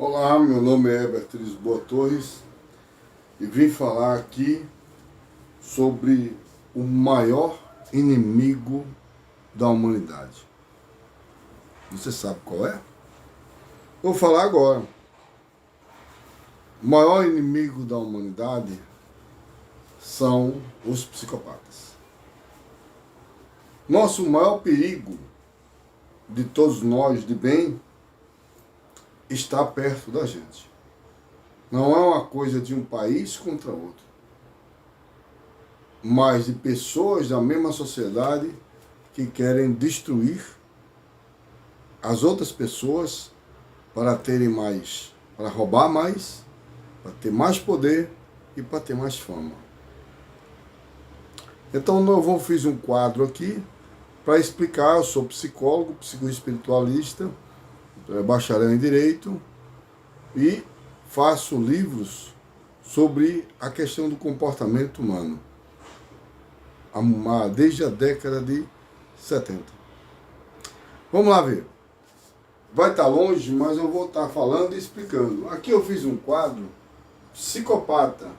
Olá, meu nome é Herbert Lisboa Torres e vim falar aqui sobre o maior inimigo da humanidade. Você sabe qual é? Vou falar agora. O maior inimigo da humanidade são os psicopatas. Nosso maior perigo de todos nós de bem está perto da gente. Não é uma coisa de um país contra outro, mas de pessoas da mesma sociedade que querem destruir as outras pessoas para terem mais, para roubar mais, para ter mais poder e para ter mais fama. Então eu fiz um quadro aqui para explicar. Eu sou psicólogo, psicoespiritualista, bacharel em Direito e faço livros sobre a questão do comportamento humano desde a década de 70. Vamos lá ver. Vai estar longe, mas eu vou estar falando e explicando. Aqui eu fiz um quadro: psicopata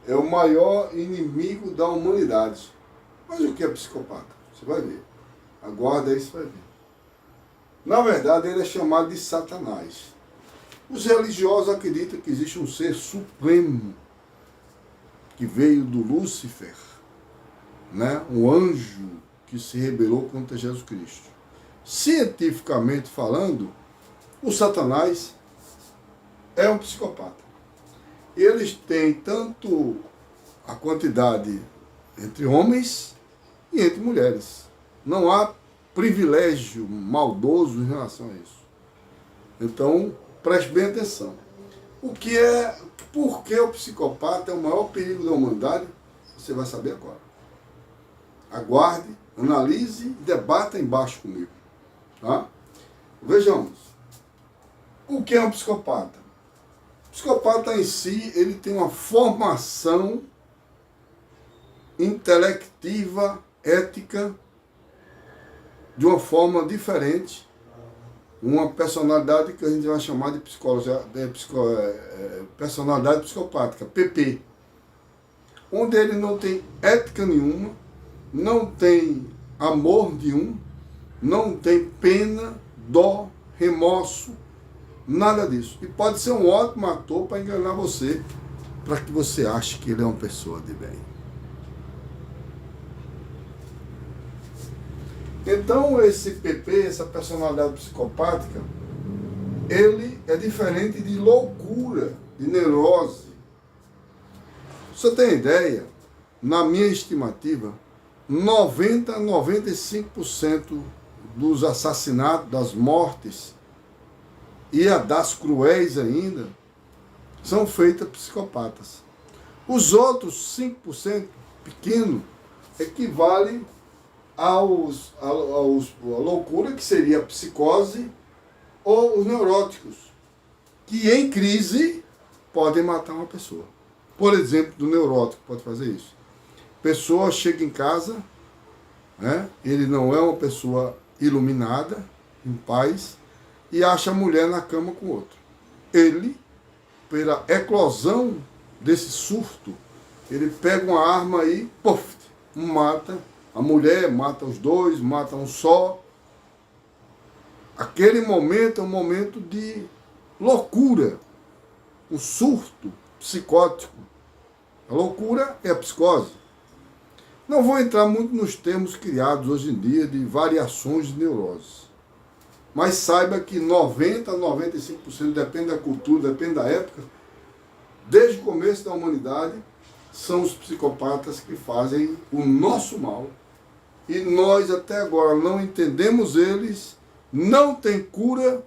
é o maior inimigo da humanidade. Mas o que é psicopata? Você vai ver. Aguarda aí, você vai ver. Na verdade, ele é chamado de Satanás. Os religiosos acreditam que existe um ser supremo que veio do Lúcifer, né? Um anjo que se rebelou contra Jesus Cristo. Cientificamente falando, o Satanás é um psicopata. Eles têm tanto a quantidade entre homens e entre mulheres. Não há privilégio maldoso em relação a isso. Então, preste bem atenção. Por que o psicopata é o maior perigo da humanidade? Você vai saber agora. Aguarde, analise e debata embaixo comigo. Tá? Vejamos. O que é um psicopata? O psicopata em si, ele tem uma formação intelectiva, ética, de uma forma diferente, uma personalidade que a gente vai chamar de personalidade psicopática, PP, onde ele não tem ética nenhuma, não tem amor nenhum, não tem pena, dó, remorso, nada disso. E pode ser um ótimo ator para enganar você, para que você ache que ele é uma pessoa de bem. Então esse PP, essa personalidade psicopática, ele é diferente de loucura, de neurose. Você tem ideia? Na minha estimativa, 90 a 95% dos assassinatos, das mortes e a das cruéis ainda, são feitas por psicopatas. Os outros 5% pequeno equivalem a loucura, que seria a psicose, ou os neuróticos, que em crise podem matar uma pessoa. Por exemplo, do neurótico pode fazer isso. Pessoa chega em casa, né, ele não é uma pessoa iluminada, em paz, e acha a mulher na cama com outro. Ele, pela eclosão desse surto, ele pega uma arma e, puff, mata a mulher, mata os dois, mata um só. Aquele momento é um momento de loucura, um surto psicótico. A loucura é a psicose. Não vou entrar muito nos termos criados hoje em dia de variações de neuroses. Mas saiba que 90 a 95%, depende da cultura, depende da época, desde o começo da humanidade, são os psicopatas que fazem o nosso mal. E nós até agora não entendemos eles, não tem cura,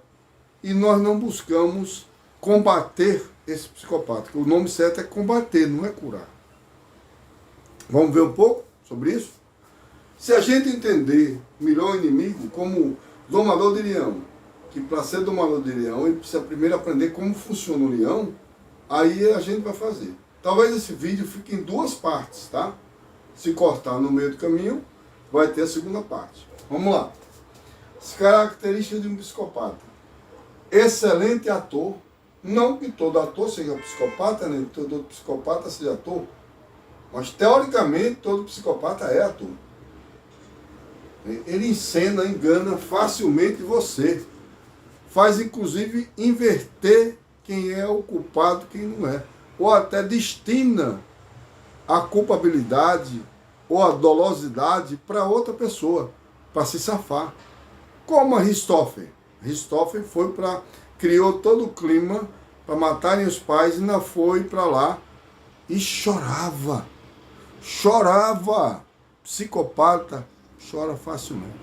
e nós não buscamos combater esse psicopata. O nome certo é combater, não é curar. Vamos ver um pouco sobre isso? Se a gente entender melhor o inimigo como domador de leão, que para ser domador de leão, ele precisa primeiro aprender como funciona o leão, aí a gente vai fazer. Talvez esse vídeo fique em duas partes, tá? Se cortar no meio do caminho, vai ter a segunda parte. Vamos lá. As características de um psicopata: excelente ator, Não que todo ator seja psicopata, nem todo psicopata seja ator. Mas, teoricamente, todo psicopata é ator. Ele encena, engana facilmente você. Faz, inclusive, inverter quem é o culpado e quem não é. Ou até destina a culpabilidade ou a dolosidade para outra pessoa, para se safar. Como Aristófanes. Aristófanes criou todo o clima para matarem os pais e ainda foi para lá e chorava. Chorava. Psicopata chora facilmente.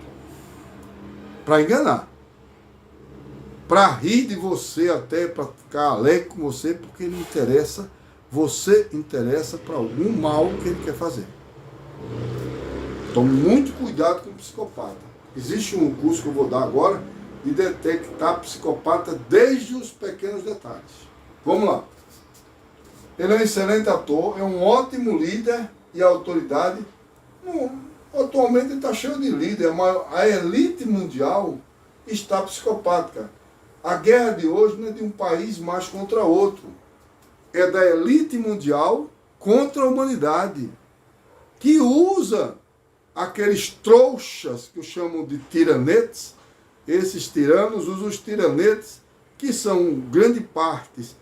Para enganar. Para rir de você até, para ficar alegre com você, porque ele interessa, você interessa para algum mal que ele quer fazer. Tome muito cuidado com o psicopata. Existe um curso que eu vou dar agora de detectar psicopata desde os pequenos detalhes. Vamos lá. Ele é um excelente ator, é um ótimo líder e autoridade. Atualmente ele está cheio de líder, a elite mundial está psicopática. A guerra de hoje não é de um país mais contra outro. É da elite mundial contra a humanidade, que usa aqueles trouxas que eu chamo de tiranetes. Esses tiranos usam os tiranetes, que são grande parte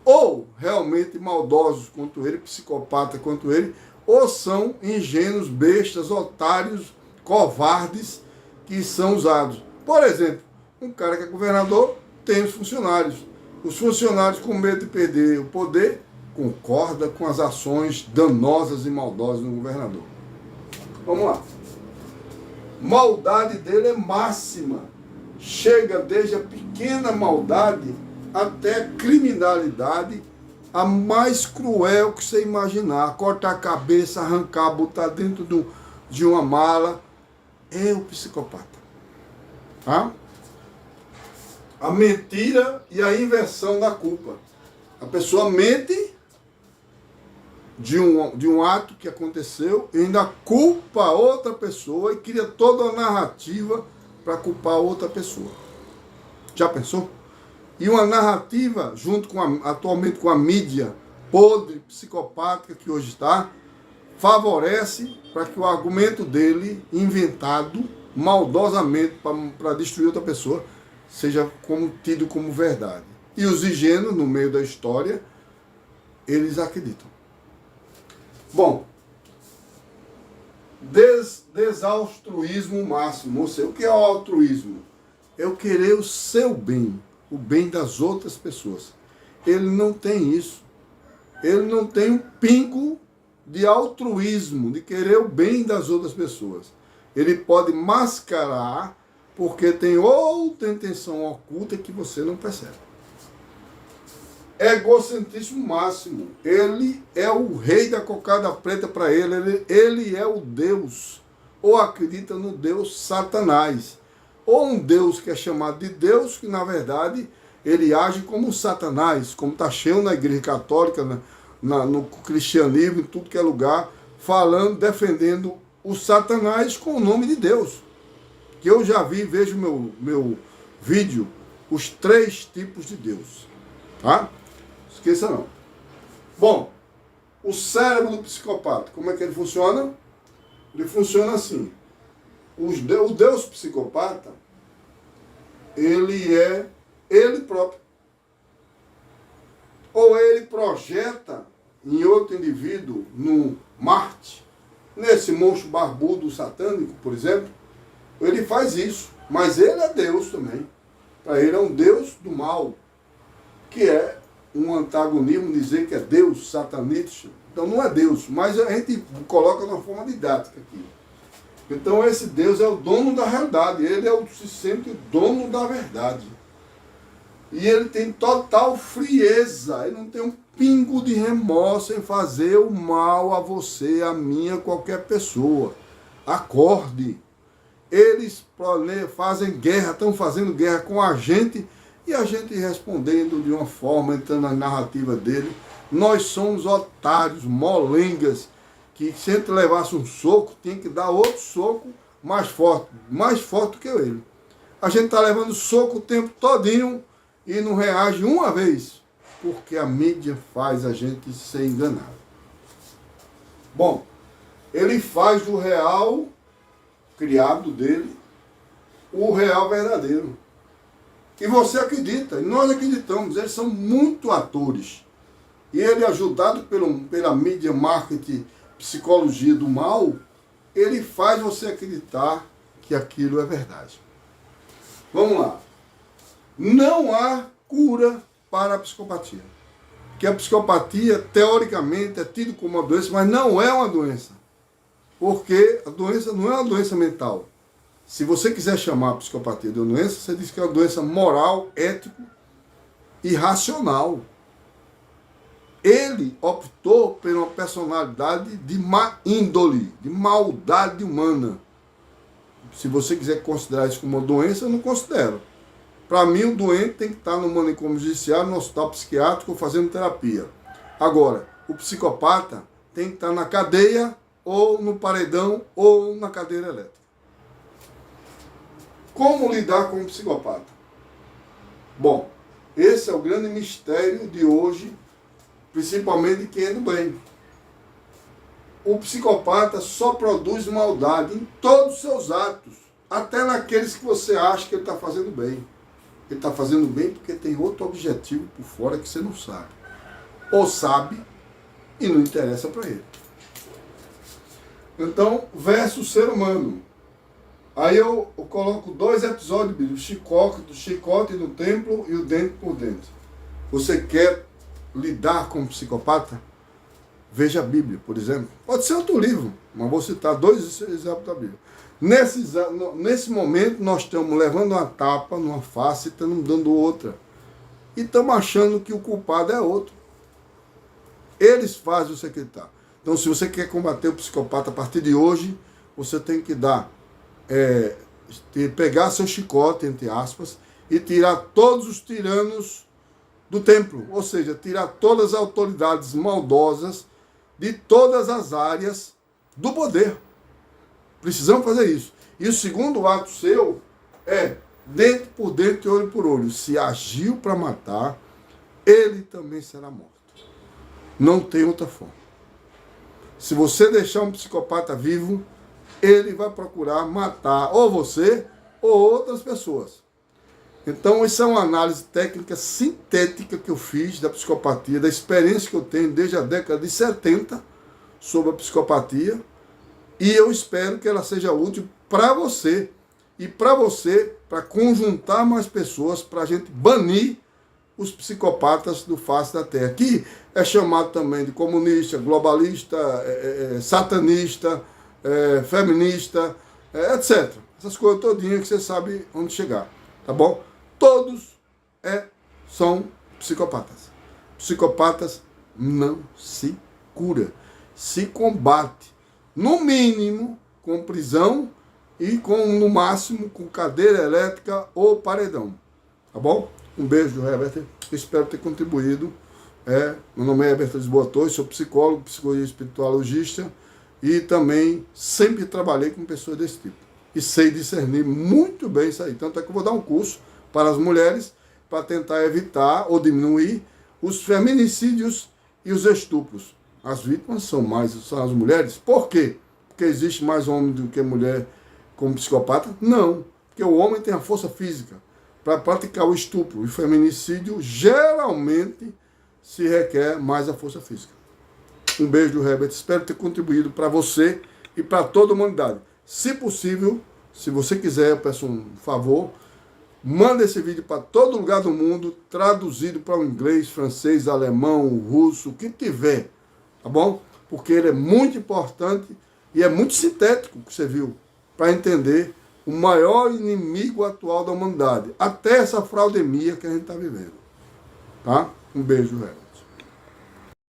ou realmente maldosos quanto ele, psicopata quanto ele, ou são ingênuos, bestas, otários, covardes que são usados. Por exemplo, um cara que é governador tem os funcionários. Os funcionários, com medo de perder o poder, concorda com as ações danosas e maldosas do governador. Vamos lá. Maldade dele é máxima. Chega desde a pequena maldade até a criminalidade, a mais cruel que você imaginar. Cortar a cabeça, arrancar, botar dentro de uma mala. É o psicopata. Tá? A mentira e a inversão da culpa. A pessoa mente de um ato que aconteceu e ainda culpa outra pessoa e cria toda uma narrativa para culpar outra pessoa. Já pensou? E uma narrativa, junto atualmente com a mídia podre, psicopática que hoje está, favorece para que o argumento dele, inventado maldosamente para destruir outra pessoa, seja tido como verdade. E os ingênuos, no meio da história, eles acreditam. Bom, desaltruísmo máximo. Ou seja, o que é o altruísmo? É eu querer o seu bem, o bem das outras pessoas. Ele não tem isso. Ele não tem um pingo de altruísmo, de querer o bem das outras pessoas. Ele pode mascarar porque tem outra intenção oculta que você não percebe. Egocentrismo máximo. Ele é o rei da cocada preta para ele é o Deus. Ou acredita no Deus Satanás. Ou um Deus que é chamado de Deus, que na verdade ele age como Satanás, como está cheio na igreja católica, no cristianismo, em tudo que é lugar, falando, defendendo o Satanás com o nome de Deus. Que eu já vi, vejo meu vídeo, os 3 tipos de Deus. Tá? Esqueça não. Bom, o cérebro do psicopata, como é que ele funciona? Ele funciona assim. O Deus psicopata, ele é ele próprio. Ou ele projeta em outro indivíduo, no Marte, nesse monstro barbudo satânico, por exemplo, ele faz isso. Mas ele é Deus também. Para ele é um Deus do mal, que é um antagonismo dizer que é Deus, satanista. Então não é Deus, mas a gente coloca de uma forma didática aqui. Então esse Deus é o dono da realidade, ele se sente o dono da verdade. E ele tem total frieza, ele não tem um pingo de remorso em fazer o mal a você, a mim, a qualquer pessoa. Acorde. Eles fazem guerra, estão fazendo guerra com a gente, e a gente respondendo de uma forma, entrando na narrativa dele. Nós somos otários, molengas, que se a gente levasse um soco, tinha que dar outro soco mais forte do que ele. A gente está levando soco o tempo todinho e não reage uma vez. porque a mídia faz a gente ser enganado. Bom, ele faz do real criado dele o real verdadeiro. E você acredita, e nós acreditamos, eles são muito atores. E ele, ajudado pela mídia, marketing, psicologia do mal, ele faz você acreditar que aquilo é verdade. Vamos lá. Não há cura para a psicopatia. Porque a psicopatia, teoricamente, é tida como uma doença, mas não é uma doença. Porque a doença não é uma doença mental. Se você quiser chamar a psicopatia de uma doença, você diz que é uma doença moral, ético e racional. Ele optou por uma personalidade de má índole, de maldade humana. Se você quiser considerar isso como uma doença, eu não considero. Para mim, o doente tem que estar no manicômio judiciário, no hospital psiquiátrico, fazendo terapia. Agora, o psicopata tem que estar na cadeia, ou no paredão, ou na cadeira elétrica. Como lidar com um psicopata? Bom, esse é o grande mistério de hoje, principalmente de quem é do bem. O psicopata só produz maldade em todos os seus atos, até naqueles que você acha que ele está fazendo bem. Ele está fazendo bem porque tem outro objetivo por fora que você não sabe. Ou sabe e não interessa para ele. Então, versus ser humano. Aí eu coloco 2 episódios bíblicos, o chicote no templo e o dente por dentro. Você quer lidar com um psicopata? Veja a Bíblia, por exemplo. Pode ser outro livro, mas vou citar 2 exemplos da Bíblia. Nesse momento, nós estamos levando uma tapa numa face e estamos dando outra. E estamos achando que o culpado é outro. Eles fazem você acreditar. Então, se você quer combater o psicopata a partir de hoje, você tem que pegar seu chicote, entre aspas, e tirar todos os tiranos do templo. Ou seja, tirar todas as autoridades maldosas de todas as áreas do poder. Precisamos fazer isso. E o segundo ato seu é dente por dente e olho por olho. Se agiu para matar, ele também será morto. Não tem outra forma. Se você deixar um psicopata vivo, ele vai procurar matar ou você ou outras pessoas. Então, isso é uma análise técnica sintética que eu fiz da psicopatia, da experiência que eu tenho desde a década de 70 sobre a psicopatia, e eu espero que ela seja útil para você, e para conjuntar mais pessoas, para a gente banir os psicopatas do face da terra, que é chamado também de comunista, globalista, satanista, feminista, etc. Essas coisas todinhas que você sabe onde chegar, tá bom? Todos são psicopatas. Psicopatas não se cura, se combate, no mínimo com prisão e no máximo com cadeira elétrica ou paredão, tá bom? Um beijo, Herbert. Espero ter contribuído. Meu nome é Herbert Lisboa Torres, sou psicólogo, psicologia espiritualogista e também sempre trabalhei com pessoas desse tipo. E sei discernir muito bem isso aí. Tanto é que eu vou dar um curso para as mulheres para tentar evitar ou diminuir os feminicídios e os estupros. As vítimas são as mulheres. Por quê? Porque existe mais homem do que mulher como psicopata? Não. Porque o homem tem a força física para praticar o estupro. E o feminicídio geralmente se requer mais a força física. Um beijo do Herbert. Espero ter contribuído para você e para toda a humanidade. Se possível, se você quiser, eu peço um favor, manda esse vídeo para todo lugar do mundo, traduzido para o inglês, francês, alemão, russo, o que tiver, tá bom? Porque ele é muito importante e é muito sintético, que você viu, para entender o maior inimigo atual da humanidade, até essa fraudemia que a gente está vivendo. Tá? Um beijo, velho.